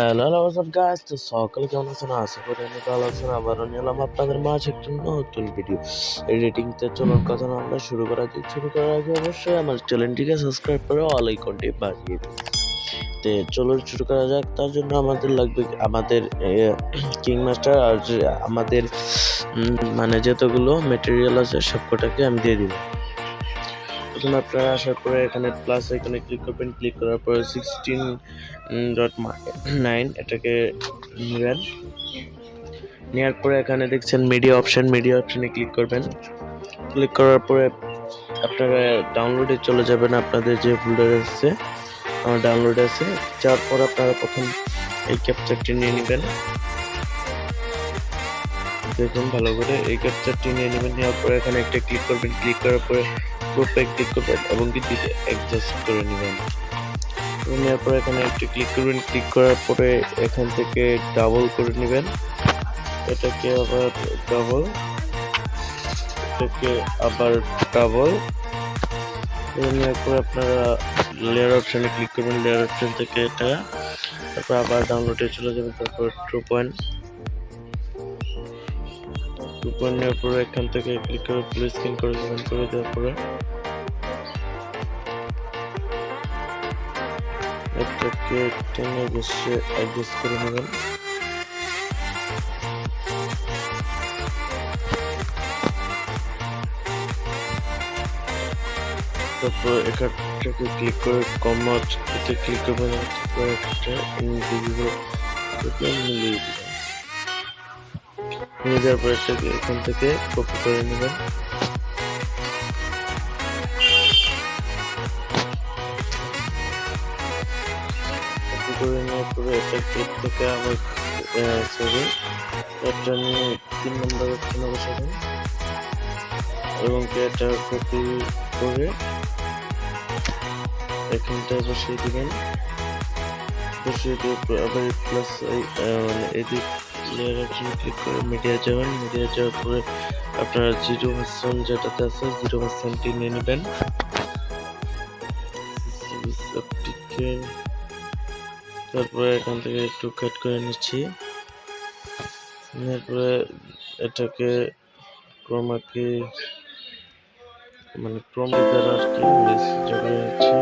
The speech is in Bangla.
হ্যালো হোয়াটসঅ্যাপ গাইস, তো সকালে কেমন আছেন? আশা করি অনেক ভালো আছেন। আবারও নিলাম আপনাদের মাঝে একটি নতুন ভিডিও এডিটিংতে। চলুন কথা না আমরা শুরু করা যাক। শুরু করার আগে অবশ্যই আমার চ্যানেলটিকে সাবস্ক্রাইব করে অল আইকনটি বাজিয়ে দিন। তো চলুন শুরু করা যাক। তার জন্য আমাদের লাগবে আমাদের কিংমাস্টার আর আমাদের মানে যতগুলো ম্যাটেরিয়াল আছে সবকটাকে আমি দিয়ে দিব। প্রথমে আপনারা আসার পরে এখানে প্লাস আইকনে ক্লিক করবেন। ক্লিক করার পরে 16.9 এটাকে নেবেন। নেওয়ার পরে এখানে দেখছেন মিডিয়া অপশনে ক্লিক করবেন। ক্লিক করার পরে আপনারা ডাউনলোডে চলে যাবেন। আপনাদের যে ফোল্ডার আছে আমার ডাউনলোড আছে, যাওয়ার পর আপনারা প্রথম এই ক্যাপচারটি নিয়ে নেবেন। দেখুন ভালো করে এই ক্যাপচারটি নিয়ে নেবেন। নেওয়ার পরে এখানে একটা ক্লিক করবেন। ক্লিক করার পরে গ্রুপে ক্লিক করবেন এবং কিছুতে অ্যাডজাস্ট করে নেবেন। নেওয়ার পরে এখানে একটা ক্লিক করবেন। ক্লিক করার পরে এখান থেকে ডাবল করে নেবেন। এটাকে আবার ডাবল, এটাকে আবার ডাবল। নেওয়ার পরে আপনারা লেয়ার অপশানে ক্লিক করবেন। লেয়ার অপশান থেকে এটা, তারপর আবার ডাউনলোডে চলে যাবেন। তারপর 2 পয়েন্ট নেওয়ার পরে এখান থেকে ক্লিক করে ফুল স্ক্রিন করে দেবেন। করে দেওয়ার পরে এটাকে টেনে বসে অ্যাডজাস্ট করে নেবেন। তারপর এখানটাকে ক্লিক করে কমার্স এতে ক্লিক করবেন। তারপর একটা ইনভিজিবল মিলিয়ে দেবেন। নিয়ে যাওয়ার পর এটাকে এখান থেকে কপি করে নেবেন। কপি করে নেওয়ার পরে এটা ক্লিক থেকে আবার এটা নিয়ে 3 নম্বর অপশনে বসাবেন এবং এটা কপি করে এখানটায় বসিয়ে দিবেন। বসিয়ে দিয়ে আবার প্লাস মানে এডিট লেয়ার অপশনে ক্লিক করে মিডিয়া যাবেন। মিডিয়া যাওয়ার পরে আপনারা 0% যেটাতে আছে 0%টি নিয়ে নেবেন। তারপরে এখান থেকে একটু কাট করে নিচ্ছি। এরপরে এটাকে ক্রোমাকে মানে ক্রোম দ্বারা আর কি জড়িয়ে নিচ্ছি।